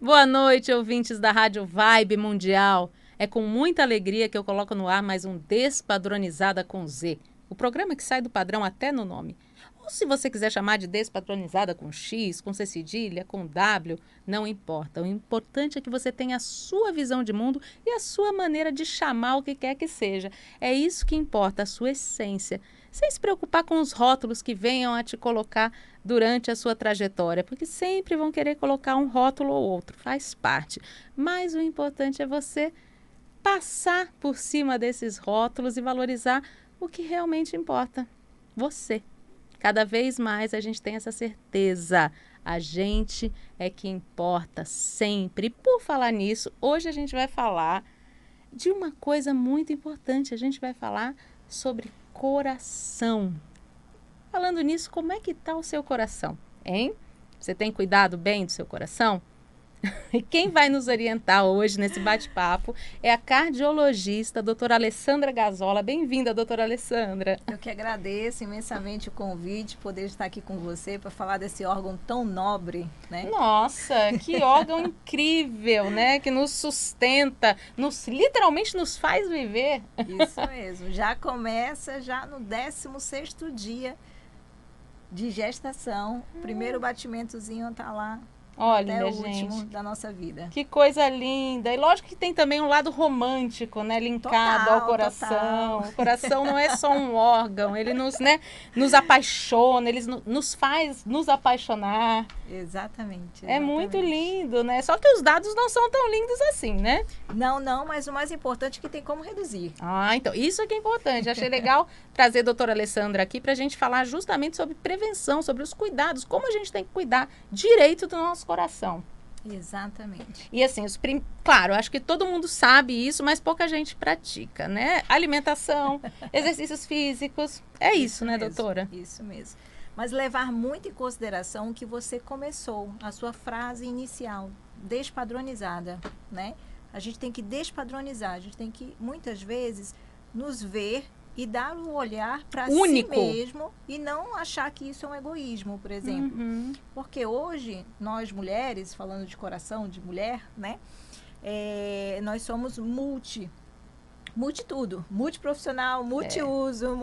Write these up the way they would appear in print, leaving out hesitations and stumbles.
Boa noite, ouvintes da Rádio Vibe Mundial. É com muita alegria que eu coloco no ar mais um Despadronizada com Z, o programa que sai do padrão até no nome. Ou se você quiser chamar de Despadronizada com X, com C cedilha, com W, não importa. O importante é que você tenha a sua visão de mundo e a sua maneira de chamar o que quer que seja. É isso que importa, a sua essência. Sem se preocupar com os rótulos que venham a te colocar durante a sua trajetória, porque sempre vão querer colocar um rótulo ou outro, faz parte. Mas o importante é você passar por cima desses rótulos e valorizar o que realmente importa, você. Cada vez mais a gente tem essa certeza. A gente é que importa sempre. E por falar nisso, hoje a gente vai falar de uma coisa muito importante. A gente vai falar sobre coração. Falando nisso, como é que está o seu coração, hein? Você tem cuidado bem do seu coração? E quem vai nos orientar hoje nesse bate-papo é a cardiologista, doutora Alessandra Gazola. Bem-vinda, doutora Alessandra. Eu que agradeço imensamente o convite, poder estar aqui com você para falar desse órgão tão nobre, né? Nossa, que órgão incrível, né? Que nos sustenta, literalmente nos faz viver. Isso mesmo. Já começa já no 16º dia de gestação. Primeiro batimentozinho tá lá. Olha, até o gente, último da nossa vida. Que coisa linda. E lógico que tem também um lado romântico, né? Linkado Total, ao coração. total. O coração não é só um órgão, ele nos, né, nos apaixona, ele nos faz nos apaixonar. Exatamente. É muito lindo, né? Só que os dados não são tão lindos assim, né? Não, mas o mais importante é que tem como reduzir. Ah, então, isso é que é importante. Achei legal trazer a doutora Alessandra aqui para a gente falar justamente sobre prevenção, sobre os cuidados, como a gente tem que cuidar direito do nosso coração. Exatamente. E assim, claro, acho que todo mundo sabe isso, mas pouca gente pratica, né? Alimentação, exercícios físicos, é isso, né, mesmo, doutora? Isso mesmo. Mas levar muito em consideração o que você começou, a sua frase inicial, despadronizada, né? A gente tem que despadronizar, a gente tem que, muitas vezes, nos ver e dar um olhar para si mesmo e não achar que isso é um egoísmo, por exemplo. Porque hoje, nós mulheres, falando de coração de mulher, né? Nós somos multitudo, multiprofissional, multiuso,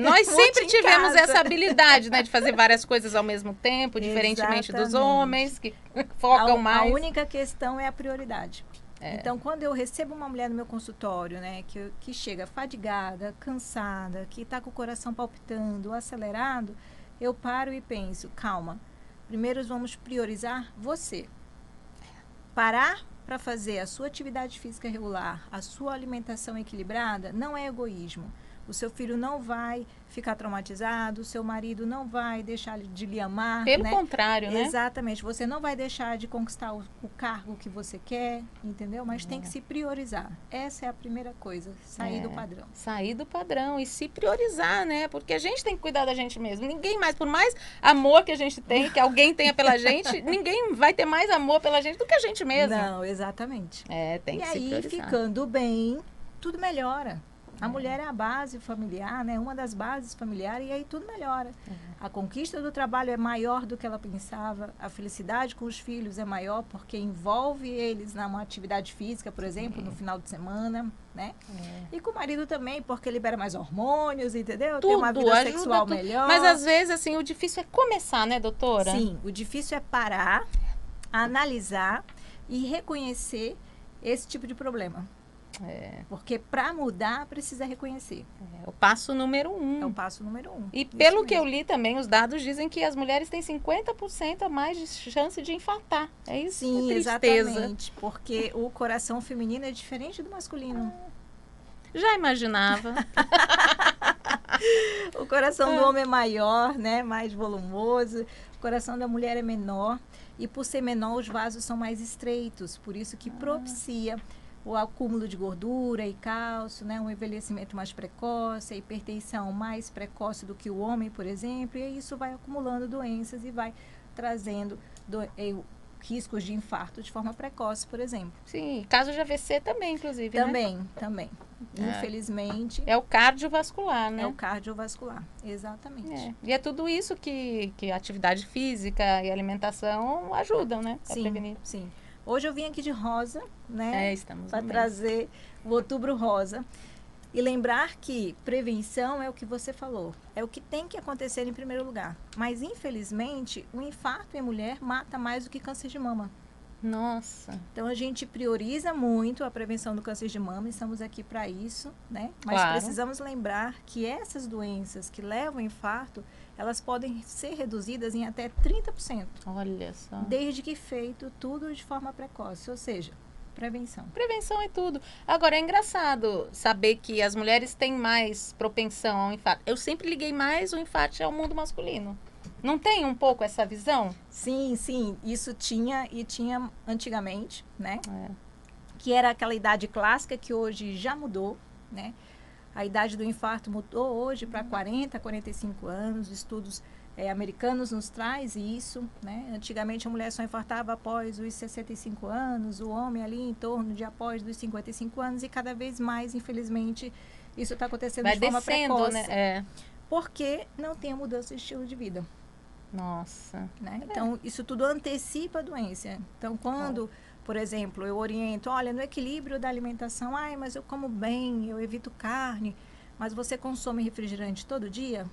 nós sempre tivemos essa habilidade, né, de fazer várias coisas ao mesmo tempo, diferentemente dos homens, que focam mais. A única questão é a prioridade. Então, quando eu recebo uma mulher no meu consultório, né, que chega fadigada, cansada, que está com o coração palpitando, acelerado, eu paro e penso, calma, primeiro vamos priorizar você. Parar para fazer a sua atividade física regular, a sua alimentação equilibrada, não é egoísmo. O seu filho não vai ficar traumatizado, o seu marido não vai deixar de lhe amar. Pelo contrário, né? Exatamente. Você não vai deixar de conquistar o cargo que você quer, entendeu? Mas tem que se priorizar. Essa é a primeira coisa, sair do padrão. Sair do padrão e se priorizar, né? Porque a gente tem que cuidar da gente mesmo. Ninguém mais, por mais amor que a gente tem, que alguém tenha pela gente, ninguém vai ter mais amor pela gente do que a gente mesmo. Não, exatamente. Tem que se priorizar. E aí, ficando bem, tudo melhora. A mulher é a base familiar, né? Uma das bases familiares, e aí tudo melhora. A conquista do trabalho é maior do que ela pensava, a felicidade com os filhos é maior porque envolve eles numa atividade física, por exemplo, no final de semana, né? E com o marido também, porque libera mais hormônios, entendeu? Tudo, tem uma vida sexual melhor. Mas às vezes, assim, o difícil é começar, né, doutora? Sim, o difícil é parar, analisar e reconhecer esse tipo de problema. Porque para mudar precisa reconhecer. É o passo número 1. É o passo número 1. E pelo que eu li também, os dados dizem que as mulheres têm 50% a mais de chance de infartar. É isso? Sim, é tristeza. Exatamente. Porque o coração feminino é diferente do masculino. Já imaginava. O coração do homem é maior, né? Mais volumoso. O coração da mulher é menor. E por ser menor, os vasos são mais estreitos. Por isso que propicia o acúmulo de gordura e cálcio, né? Um envelhecimento mais precoce, a hipertensão mais precoce do que o homem, por exemplo, e isso vai acumulando doenças e vai trazendo riscos de infarto de forma precoce, por exemplo. Sim, caso de AVC também, inclusive, Também. Infelizmente. É o cardiovascular, né? É o cardiovascular, exatamente. E é tudo isso que a atividade física e alimentação ajudam, né? A prevenir. Sim. Hoje eu vim aqui de rosa, né? Estamos para trazer o Outubro Rosa. E lembrar que prevenção é o que você falou, é o que tem que acontecer em primeiro lugar. Mas, infelizmente, o infarto em mulher mata mais do que câncer de mama. Nossa. Então, a gente prioriza muito a prevenção do câncer de mama, estamos aqui para isso, né? Mas claro, precisamos lembrar que essas doenças que levam ao infarto, elas podem ser reduzidas em até 30%. Olha só. Desde que feito tudo de forma precoce, ou seja, prevenção. Prevenção é tudo. Agora, é engraçado saber que as mulheres têm mais propensão ao infarto. Eu sempre liguei mais o infarto ao mundo masculino. Não tem um pouco essa visão? Sim, sim. Isso tinha antigamente, né? Que era aquela idade clássica que hoje já mudou, né? A idade do infarto mudou hoje para 40, 45 anos. Estudos americanos nos traz isso, né? Antigamente a mulher só infartava após os 65 anos, o homem ali em torno de após dos 55 anos e cada vez mais, infelizmente, isso está acontecendo de forma precoce. Né? Porque não tem a mudança de estilo de vida. Nossa. Né? Então, isso tudo antecipa a doença. Então, quando, por exemplo, eu oriento, olha, no equilíbrio da alimentação, mas eu como bem, eu evito carne, mas você consome refrigerante todo dia,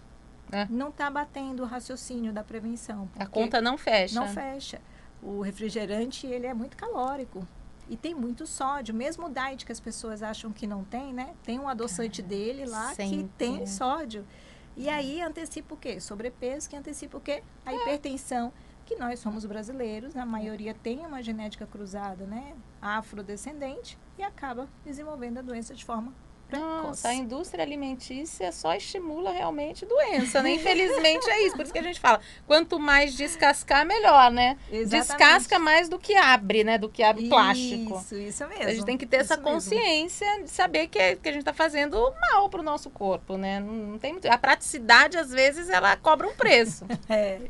não está batendo o raciocínio da prevenção. A conta não fecha. Não fecha. O refrigerante, ele é muito calórico. E tem muito sódio. Mesmo o diet que as pessoas acham que não tem, né? Tem um adoçante dele lá que tem sódio. E aí antecipa o quê? Sobrepeso, que antecipa o quê? A hipertensão, que nós somos brasileiros, a maioria tem uma genética cruzada, né? Afrodescendente, e acaba desenvolvendo a doença de forma precoce. Nossa, a indústria alimentícia só estimula realmente doença, né? Infelizmente é isso, por isso que a gente fala, quanto mais descascar, melhor, né? Exatamente. Descasca mais do que abre, né? Do que abre plástico. Isso mesmo. A gente tem que ter essa consciência de saber que a gente está fazendo mal para o nosso corpo, né? Não tem muito... A praticidade, às vezes, ela cobra um preço.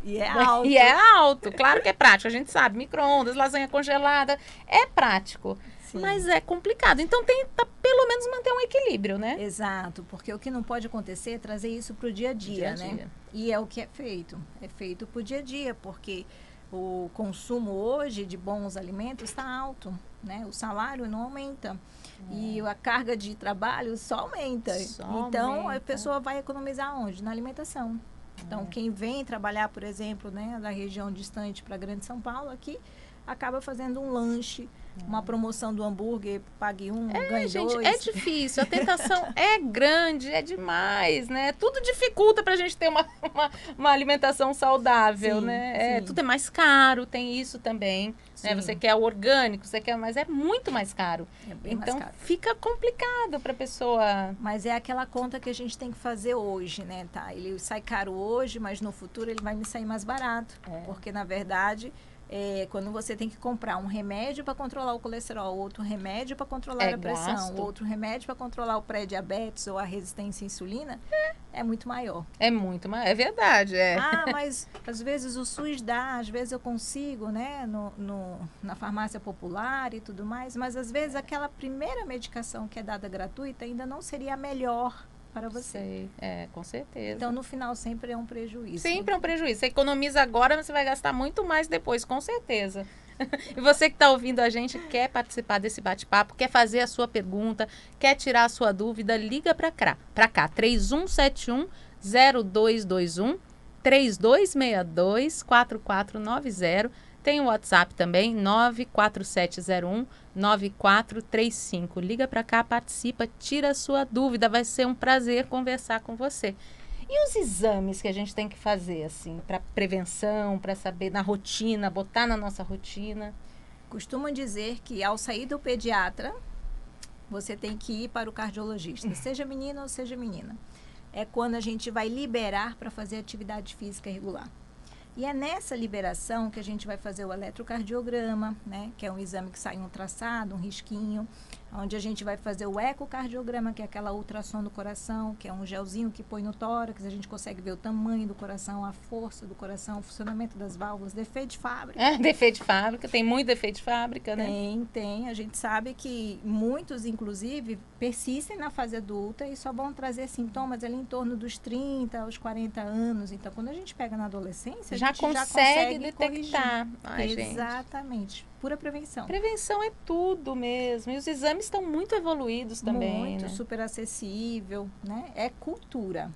E é alto. E é alto, claro que é prático, a gente sabe, micro-ondas, lasanha congelada, é prático. Sim. Mas é complicado. Então, tenta pelo menos manter um equilíbrio, né? Exato, porque o que não pode acontecer é trazer isso para o dia a dia, né? E é o que é feito. É feito para o dia a dia, porque o consumo hoje de bons alimentos está alto, né? O salário não aumenta. E a carga de trabalho só aumenta. Então, a pessoa vai economizar onde? Na alimentação. Então, quem vem trabalhar, por exemplo, né, da região distante para Grande São Paulo, aqui, acaba fazendo um lanche, uma promoção do hambúrguer, pague um, ganhe gente, dois. É difícil, a tentação é grande, é demais, né? Tudo dificulta pra gente ter uma alimentação saudável, né? Tudo é mais caro, tem isso também. Né? Você quer o orgânico, mas é muito mais caro. É bem então, mais caro. Fica complicado pra pessoa... Mas é aquela conta que a gente tem que fazer hoje, né? Tá, ele sai caro hoje, mas no futuro ele vai me sair mais barato. Porque, na verdade... quando você tem que comprar um remédio para controlar o colesterol, outro remédio para controlar a pressão, outro remédio para controlar o pré-diabetes ou a resistência à insulina, é muito maior. É muito maior, é verdade. Mas às vezes o SUS dá, às vezes eu consigo, né, na farmácia popular e tudo mais, mas às vezes aquela primeira medicação que é dada gratuita ainda não seria a melhor para você. Com certeza. Então, no final, sempre é um prejuízo. Sempre é um prejuízo. Você economiza agora, mas você vai gastar muito mais depois, com certeza. E você que está ouvindo a gente, quer participar desse bate-papo, quer fazer a sua pergunta, quer tirar a sua dúvida, liga para cá, 3171-0221, 3262-4490. Tem o WhatsApp também, 94701-9435. Liga para cá, participa, tira a sua dúvida. Vai ser um prazer conversar com você. E os exames que a gente tem que fazer, assim, para prevenção, para saber na rotina, botar na nossa rotina? Costumam dizer que ao sair do pediatra, você tem que ir para o cardiologista, seja menino ou seja menina. É quando a gente vai liberar para fazer atividade física regular. E é nessa liberação que a gente vai fazer o eletrocardiograma, né, que é um exame que sai um traçado, um risquinho, onde a gente vai fazer o ecocardiograma, que é aquela ultrassom do coração, que é um gelzinho que põe no tórax, a gente consegue ver o tamanho do coração, a força do coração, o funcionamento das válvulas, defeito de fábrica. Defeito de fábrica, tem muito defeito de fábrica, né? Tem. A gente sabe que muitos, inclusive, persistem na fase adulta e só vão trazer sintomas ali em torno dos 30 aos 40 anos. Então, quando a gente pega na adolescência... Já já consegue detectar. Ai, exatamente. Gente. Pura prevenção. Prevenção é tudo mesmo. E os exames estão muito evoluídos também. Muito, né? super acessível, né? É cultura.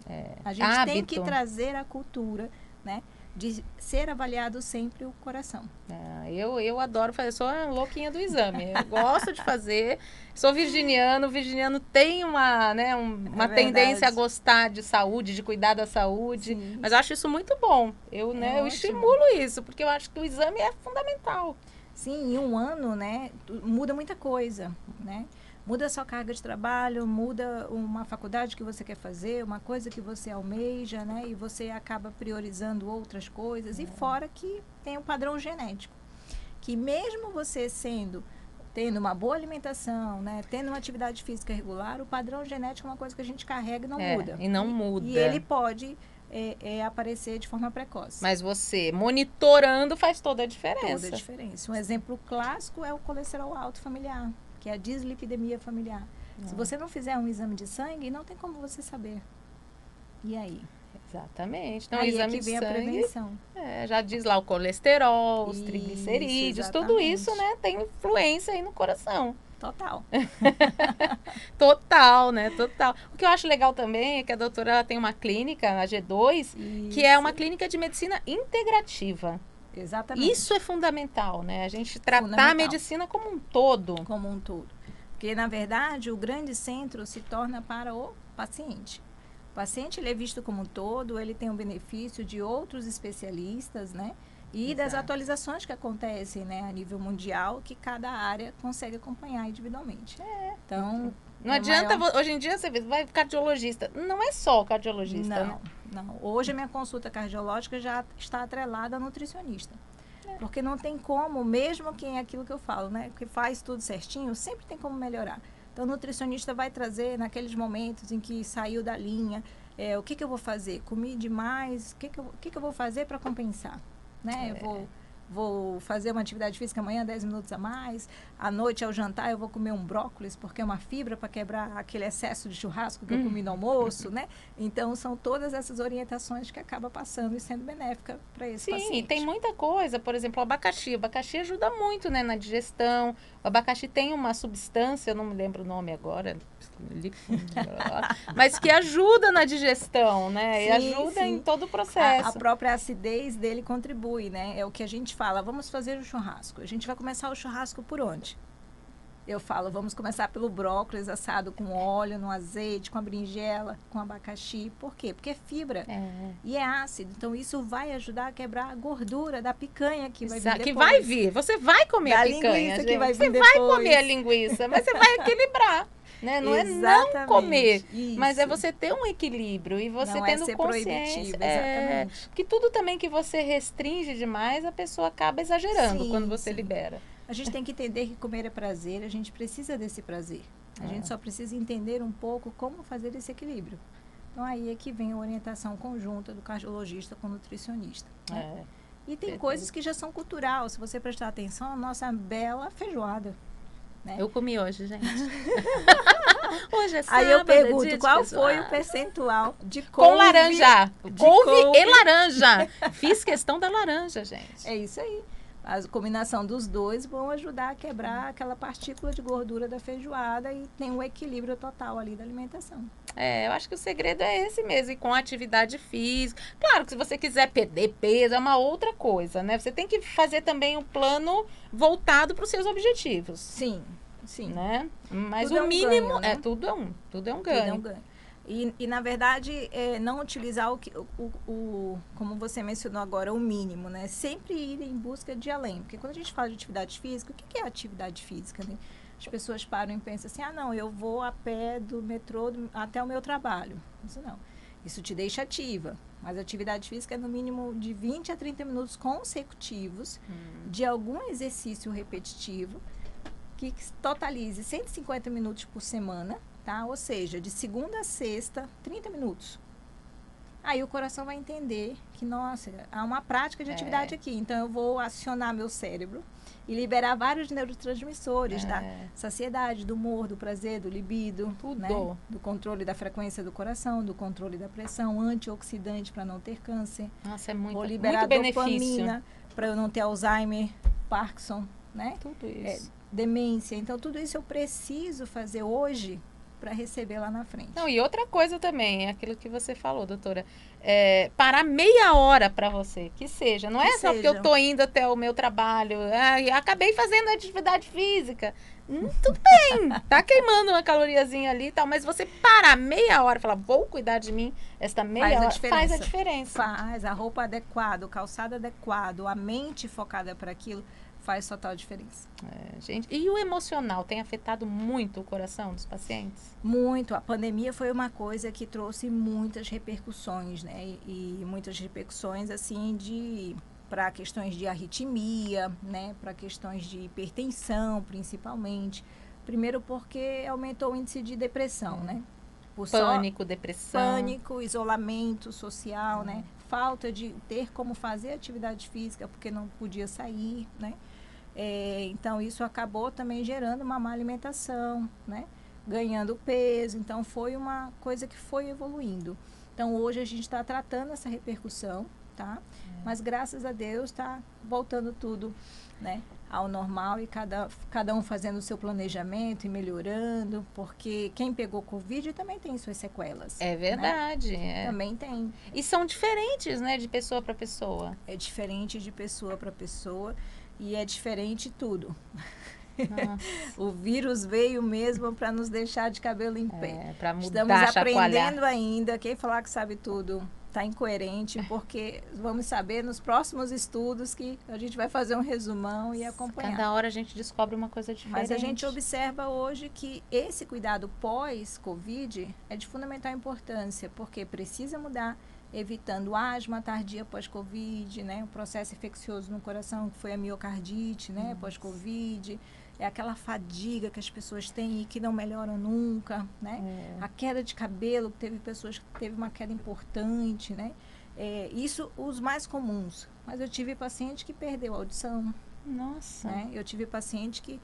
A gente Hábito. tem que trazer a cultura, né? De ser avaliado sempre o coração. Eu adoro fazer, sou a louquinha do exame. Eu gosto de fazer. Sou virginiano, o virginiano tem uma tendência a gostar de saúde, de cuidar da saúde. Sim. Mas eu acho isso muito bom. Eu estimulo isso, porque eu acho que o exame é fundamental. Sim, em um ano, né, muda muita coisa, né? Muda a sua carga de trabalho, muda uma faculdade que você quer fazer, uma coisa que você almeja, né? E você acaba priorizando outras coisas. E fora que tem um padrão genético. Que mesmo você tendo uma boa alimentação, né? Tendo uma atividade física regular, o padrão genético é uma coisa que a gente carrega e não muda. E não muda. E ele pode aparecer de forma precoce. Mas você monitorando faz toda a diferença. Toda a diferença. Um exemplo clássico é o colesterol alto familiar, que é a dislipidemia familiar. Se você não fizer um exame de sangue, não tem como você saber. E aí? Exatamente. Então, aí o exame é que vem de sangue, a prevenção. Já diz lá o colesterol, os triglicerídeos, tudo isso, né, tem influência aí no coração. Total. Total, né? Total. O que eu acho legal também é que a doutora ela tem uma clínica, a G2, que é uma clínica de medicina integrativa. Exatamente. Isso é fundamental, né? A gente tratar a medicina como um todo. Como um todo. Porque, na verdade, o grande centro se torna para o paciente. O paciente ele é visto como um todo, ele tem o benefício de outros especialistas, né? E das atualizações que acontecem, né, a nível mundial, que cada área consegue acompanhar individualmente. Então, não adianta, hoje em dia você vai cardiologista. Não é só o cardiologista, não, né? Não. Hoje a minha consulta cardiológica já está atrelada a nutricionista. Porque não tem como, mesmo quem é aquilo que eu falo, né, que faz tudo certinho, sempre tem como melhorar. Então, o nutricionista vai trazer naqueles momentos em que saiu da linha, o que eu vou fazer? Comi demais, o que eu vou fazer para compensar? Né? Eu vou fazer uma atividade física amanhã, 10 minutos a mais. À noite, ao jantar, eu vou comer um brócolis, porque é uma fibra para quebrar aquele excesso de churrasco que eu comi no almoço, né? Então, são todas essas orientações que acaba passando e sendo benéfica para esse paciente. Sim, e tem muita coisa. Por exemplo, o abacaxi. O abacaxi ajuda muito, né, na digestão. O abacaxi tem uma substância, eu não me lembro o nome agora, mas que ajuda na digestão, né? Sim, e ajuda em todo o processo. A própria acidez dele contribui, né? É o que a gente fala, vamos fazer o churrasco. A gente vai começar o churrasco por onde? Eu falo, vamos começar pelo brócolis assado com óleo, no azeite, com a berinjela, com abacaxi. Por quê? Porque é fibra e é ácido. Então, isso vai ajudar a quebrar a gordura da picanha que vai vir depois. Que vai vir. Você vai comer a picanha, gente. Que vai vir você vai comer a linguiça, mas você vai equilibrar. Né? Não é não comer, mas é você ter um equilíbrio e você não tendo ser consciência. Exatamente. Que tudo também que você restringe demais, a pessoa acaba exagerando quando você libera. A gente tem que entender que comer é prazer, a gente precisa desse prazer. A gente só precisa entender um pouco como fazer esse equilíbrio. Então, aí é que vem a orientação conjunta do cardiologista com o nutricionista. Né? E tem coisas que já são cultural. Se você prestar atenção, a nossa bela feijoada. Né? Eu comi hoje, gente. Hoje é sábado. Aí eu pergunto, qual foi o percentual de couve? Com laranja. Couve e laranja. Fiz questão da laranja, gente. É isso aí. A combinação dos dois vão ajudar a quebrar aquela partícula de gordura da feijoada e tem um equilíbrio total ali da alimentação. Eu acho que o segredo é esse mesmo, e com atividade física. Claro que se você quiser perder peso, é uma outra coisa, né? Você tem que fazer também um plano voltado para os seus objetivos. Sim. Né? Mas tudo o mínimo, ganho, né? tudo é um ganho. Tudo é um ganho. E na verdade, não utilizar como você mencionou agora, o mínimo, né? Sempre ir em busca de além. Porque quando a gente fala de atividade física, o que é atividade física, né? As pessoas param e pensam assim, não, eu vou a pé do metrô até o meu trabalho. Isso não. Isso te deixa ativa. Mas a atividade física é no mínimo de 20 a 30 minutos consecutivos de algum exercício repetitivo que totalize 150 minutos por semana, tá? Ou seja, de segunda a sexta, 30 minutos. Aí o coração vai entender que, nossa, há uma prática de atividade aqui. Então, eu vou acionar meu cérebro, e liberar vários neurotransmissores da saciedade, do humor, do prazer, do libido, tudo, né? Do controle da frequência do coração, do controle da pressão, antioxidante para não ter câncer. Nossa, é muito, vou liberar muito dopamina para eu não ter Alzheimer, Parkinson, né? Tudo isso. Demência. Então, tudo isso eu preciso fazer hoje para receber lá na frente. Não, e outra coisa também, é aquilo que você falou, doutora, parar meia hora para você, que seja. Não é só porque eu tô indo até o meu trabalho, e acabei fazendo atividade física. Tudo bem, tá queimando uma caloriazinha ali e tal, mas você parar meia hora e falar, vou cuidar de mim, esta meia hora faz a diferença. Faz, a roupa adequada, o calçado adequado, a mente focada para aquilo, faz total diferença. Gente, e o emocional tem afetado muito o coração dos pacientes? Muito. A pandemia foi uma coisa que trouxe muitas repercussões, né? E muitas repercussões, assim, para questões de arritmia, né? Para questões de hipertensão, principalmente. Primeiro porque aumentou o índice de depressão, né? Pânico, depressão. Pânico, isolamento social, né? Falta de ter como fazer atividade física porque não podia sair, né? Então, isso acabou também gerando uma má alimentação, né? Ganhando peso. Então, foi uma coisa que foi evoluindo. Então, hoje a gente está tratando essa repercussão, tá? Mas, graças a Deus, está voltando tudo, né? Ao normal e cada um fazendo o seu planejamento e melhorando, porque quem pegou Covid também tem suas sequelas. É verdade. Né? Também tem. E são diferentes, né, de pessoa para pessoa. É diferente de pessoa para pessoa e é diferente tudo. O vírus veio mesmo para nos deixar de cabelo em pé. Para mudar, estamos aprendendo ainda. Quem falar que sabe tudo está incoerente, porque vamos saber nos próximos estudos que a gente vai fazer um resumão e acompanhar. Cada hora a gente descobre uma coisa diferente. Mas a gente observa hoje que esse cuidado pós-Covid é de fundamental importância, porque precisa mudar, evitando asma tardia pós-Covid, né? O processo infeccioso no coração, que foi a miocardite, né? Pós-Covid. É aquela fadiga que as pessoas têm e que não melhoram nunca, né? A queda de cabelo, teve pessoas que teve uma queda importante, né? Isso, os mais comuns. Mas eu tive paciente que perdeu a audição. Nossa. Né? Eu tive paciente que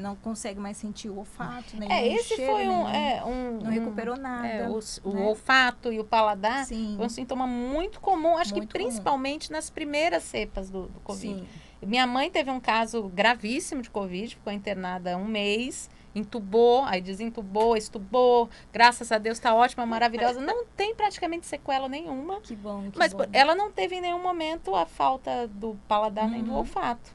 não consegue mais sentir o olfato, nem esse cheiro, foi não recuperou nada. O olfato e o paladar. Sim. Foi um sintoma muito comum, acho muito que principalmente nas primeiras cepas do Covid. Sim. Minha mãe teve um caso gravíssimo de Covid, ficou internada 1 mês, entubou, aí desentubou, estubou, graças a Deus está ótima, maravilhosa, não tem praticamente sequela nenhuma. Que bom, mas ela não teve em nenhum momento a falta do paladar nem do olfato.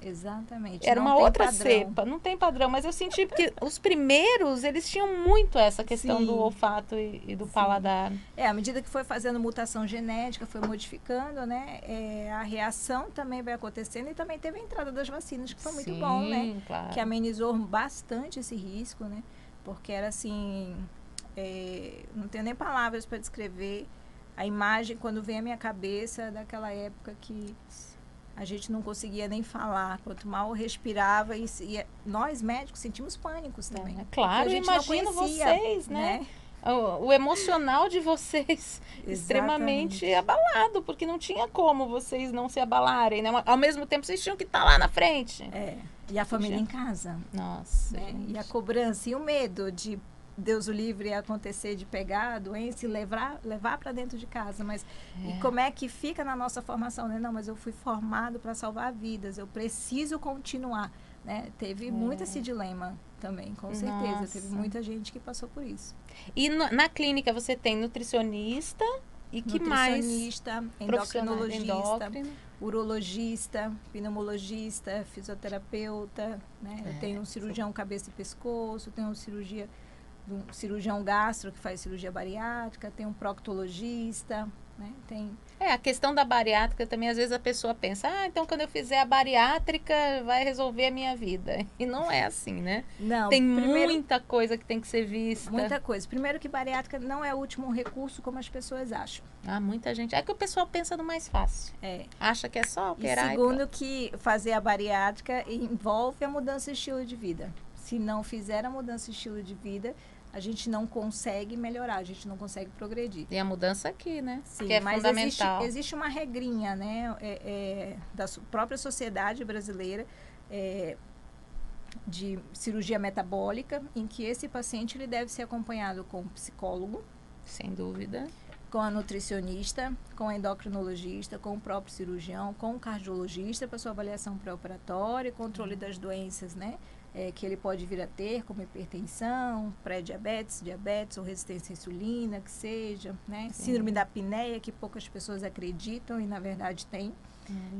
Exatamente. Era uma outra cepa, não tem padrão, mas eu senti que os primeiros, eles tinham muito essa questão do olfato e do paladar. À medida que foi fazendo mutação genética, foi modificando, né? A reação também vai acontecendo e também teve a entrada das vacinas, que foi muito bom, né? Claro. Que amenizou bastante esse risco, né? Porque era assim, não tenho nem palavras para descrever a imagem quando vem à minha cabeça daquela época que a gente não conseguia nem falar, quanto mal respirava e nós médicos sentimos pânicos também. Claro, imagino vocês, né? O emocional de vocês extremamente abalado, porque não tinha como vocês não se abalarem, né? Ao mesmo tempo vocês tinham que estar lá na frente. E a família em casa. Nossa. Né? E a cobrança e o medo de Deus o livre acontecer de pegar a doença e levar para dentro de casa. Mas e como é que fica na nossa formação? Né? Não, mas eu fui formado para salvar vidas, eu preciso continuar. Né? Teve muito esse dilema também, com certeza. Nossa. Teve muita gente que passou por isso. E na clínica você tem nutricionista e que mais? Nutricionista, endocrinologista, urologista, pneumologista, fisioterapeuta. Né? Eu tenho um cirurgião cabeça e pescoço, tenho um cirurgião gastro que faz cirurgia bariátrica, tem um proctologista, né? A questão da bariátrica também, às vezes a pessoa pensa, então quando eu fizer a bariátrica vai resolver a minha vida. E não é assim, né? Não. Tem muita coisa que tem que ser vista. Muita coisa. Primeiro que bariátrica não é o último recurso como as pessoas acham. Muita gente. É que o pessoal pensa no mais fácil. Acha que é só operar. E segundo que fazer a bariátrica envolve a mudança de estilo de vida. Se não fizer a mudança de estilo de vida, a gente não consegue melhorar, a gente não consegue progredir. E a mudança aqui, né? Sim, que é mas fundamental. Existe uma regrinha, né? Da própria sociedade brasileira, de cirurgia metabólica, em que esse paciente ele deve ser acompanhado com um psicólogo. Sem dúvida. Com a nutricionista, com a endocrinologista, com o próprio cirurgião, com o cardiologista para sua avaliação pré-operatória, controle das doenças, né? Que ele pode vir a ter, como hipertensão, pré-diabetes, diabetes ou resistência à insulina, que seja, né? Síndrome da apneia, que poucas pessoas acreditam e na verdade tem,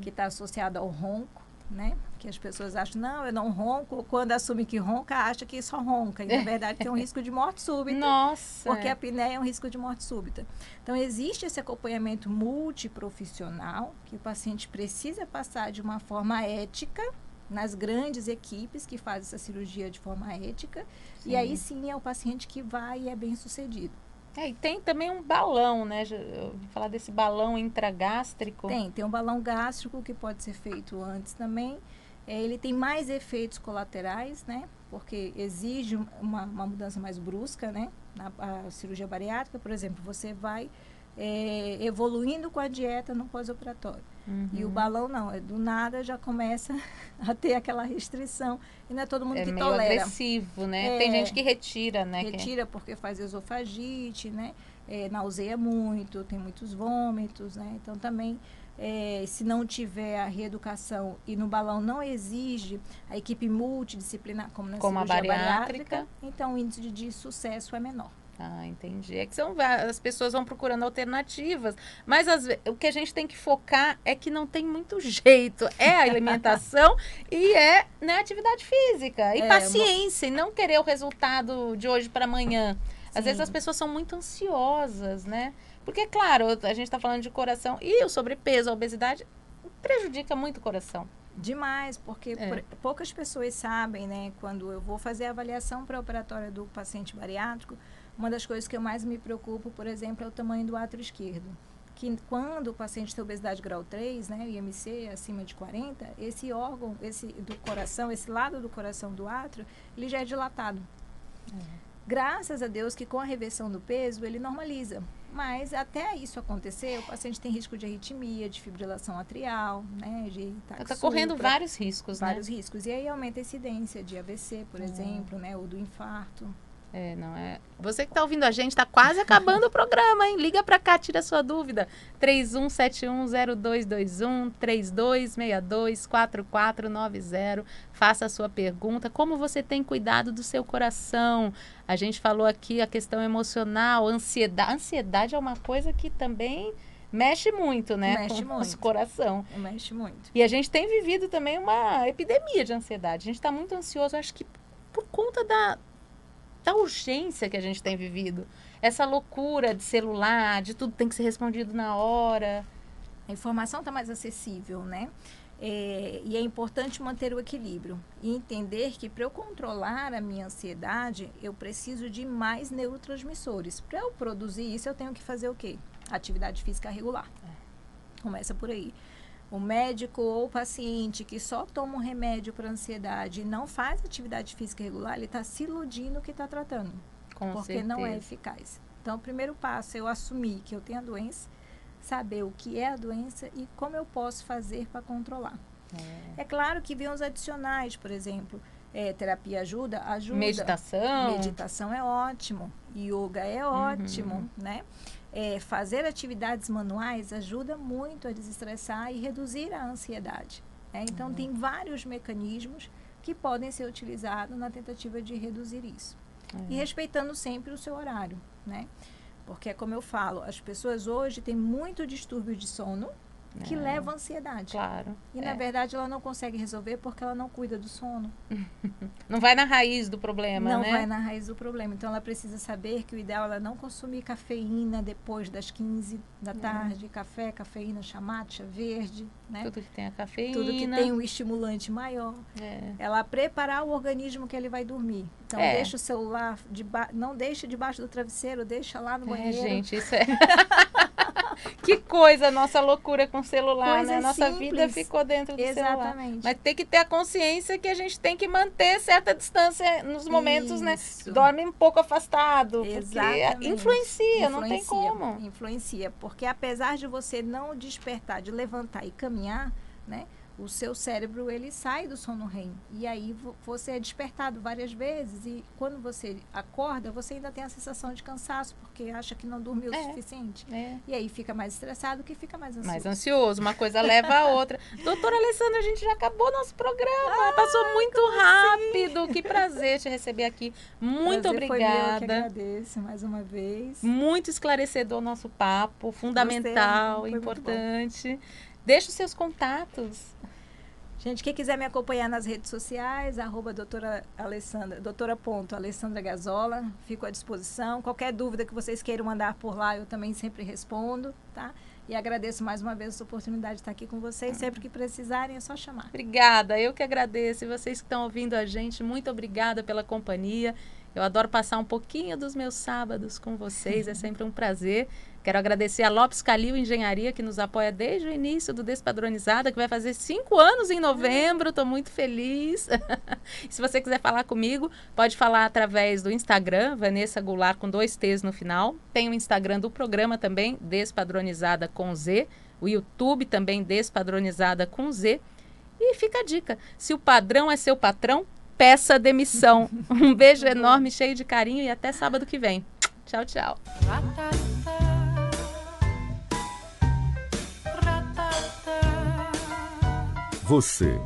que está associada ao ronco, né? Que as pessoas acham, não, eu não ronco, ou quando assumem que ronca, acha que só ronca. E, na verdade, tem um risco de morte súbita. Nossa! Porque a apneia é um risco de morte súbita. Então, existe esse acompanhamento multiprofissional, que o paciente precisa passar de uma forma ética, nas grandes equipes que fazem essa cirurgia de forma ética. Sim. E aí, sim, é o paciente que vai e é bem sucedido. E tem também um balão, né? Eu vou falar desse balão intragástrico. Tem um balão gástrico que pode ser feito antes também. Ele tem mais efeitos colaterais, né? Porque exige uma mudança mais brusca, né? A cirurgia bariátrica, por exemplo, você vai evoluindo com a dieta no pós-operatório. E o balão não, do nada já começa a ter aquela restrição. E não é todo mundo que meio tolera. Agressivo, né? Tem gente que retira, né? Retira porque faz esofagite, né? Nauseia muito, tem muitos vômitos, né? Então também, se não tiver a reeducação e no balão não exige a equipe multidisciplinar, como na cirurgia bariátrica, então o índice de sucesso é menor. Ah, entendi. É que as pessoas vão procurando alternativas, mas o que a gente tem que focar é que não tem muito jeito. É a alimentação e né, atividade física. E paciência, e não querer o resultado de hoje para amanhã. Às vezes as pessoas são muito ansiosas, né? Porque, claro, a gente está falando de coração e o sobrepeso, a obesidade, prejudica muito o coração. Demais, porque poucas pessoas sabem, né? Quando eu vou fazer a avaliação pré-operatória do paciente bariátrico, uma das coisas que eu mais me preocupo, por exemplo, é o tamanho do átrio esquerdo. Que quando o paciente tem obesidade grau 3, né, IMC acima de 40, esse órgão, do coração, esse lado do coração do átrio, ele já é dilatado. Graças a Deus que com a reversão do peso, ele normaliza. Mas até isso acontecer, o paciente tem risco de arritmia, de fibrilação atrial, né, de está correndo vários riscos, vários riscos. E aí aumenta a incidência de AVC, por exemplo, né, ou do infarto. Você que está ouvindo a gente, está quase acabando o programa, hein? Liga para cá, tira a sua dúvida. 31710221, 32624490. Faça a sua pergunta. Como você tem cuidado do seu coração? A gente falou aqui a questão emocional, ansiedade. Ansiedade é uma coisa que também mexe muito, né? Mexe com muito. O nosso coração. Mexe muito. E a gente tem vivido também uma epidemia de ansiedade. A gente está muito ansioso, acho que por conta da urgência que a gente tem vivido. Essa loucura de celular, de tudo tem que ser respondido na hora. A informação está mais acessível, né? E é importante manter o equilíbrio e entender que para eu controlar a minha ansiedade, eu preciso de mais neurotransmissores. Para eu produzir isso, eu tenho que fazer o quê? Atividade física regular. Começa por aí. O médico ou o paciente que só toma um remédio para ansiedade e não faz atividade física regular, ele está se iludindo que está tratando. Porque não é eficaz. Então, o primeiro passo é eu assumir que eu tenho a doença, saber o que é a doença e como eu posso fazer para controlar. É claro que vem os adicionais, por exemplo, terapia ajuda. Meditação é ótimo. Yoga é ótimo, né? Fazer atividades manuais ajuda muito a desestressar e reduzir a ansiedade. Então, tem vários mecanismos que podem ser utilizados na tentativa de reduzir isso. E respeitando sempre o seu horário, né? Porque, como eu falo, as pessoas hoje têm muito distúrbio de sono que leva à ansiedade. Claro. E, na verdade, ela não consegue resolver porque ela não cuida do sono. Não vai na raiz do problema, né? Não vai na raiz do problema. Então, ela precisa saber que o ideal é ela não consumir cafeína depois das 15 da tarde. Café, cafeína, chá mate, chá verde, né? Tudo que tem a cafeína. Tudo que tem um estimulante maior. Ela preparar o organismo que ele vai dormir. Então, deixa o celular, não deixa debaixo do travesseiro, deixa lá no banheiro. Gente, isso é... Que coisa, nossa loucura com o celular, coisa né? Nossa simples. Vida ficou dentro do Exatamente. celular. Mas tem que ter a consciência que a gente tem que manter certa distância nos momentos, né? Dorme um pouco afastado. Exatamente. Porque influencia, não tem como. Influencia, porque apesar de você não despertar, de levantar e caminhar, né? o seu cérebro, ele sai do sono REM. E aí você é despertado várias vezes e quando você acorda, você ainda tem a sensação de cansaço, porque acha que não dormiu o suficiente. E aí fica mais estressado, que fica mais ansioso. Mais ansioso, uma coisa leva a outra. Doutora Alessandra, a gente já acabou nosso programa. Passou muito rápido. Assim? Que prazer te receber aqui. Muito obrigada. Foi meu, que agradeço mais uma vez. Muito esclarecedor o nosso papo, fundamental, importante. Deixa os seus contatos. Gente, quem quiser me acompanhar nas redes sociais, doutora.alessandra Gazola, fico à disposição. Qualquer dúvida que vocês queiram mandar por lá, eu também sempre respondo, tá? E agradeço mais uma vez essa oportunidade de estar aqui com vocês. Sempre que precisarem, é só chamar. Obrigada, eu que agradeço. E vocês que estão ouvindo a gente, muito obrigada pela companhia. Eu adoro passar um pouquinho dos meus sábados com vocês, é sempre um prazer. Quero agradecer a Lopes Calil Engenharia, que nos apoia desde o início do Despadronizada, que vai fazer 5 anos em novembro. Estou muito feliz. Se você quiser falar comigo, pode falar através do Instagram, Vanessa Goulart, com 2 T's no final. Tem o Instagram do programa também, Despadronizada com Z. O YouTube também, Despadronizada com Z. E fica a dica, se o padrão é seu patrão, peça demissão. Um beijo enorme, cheio de carinho e até sábado que vem. Tchau, tchau. Você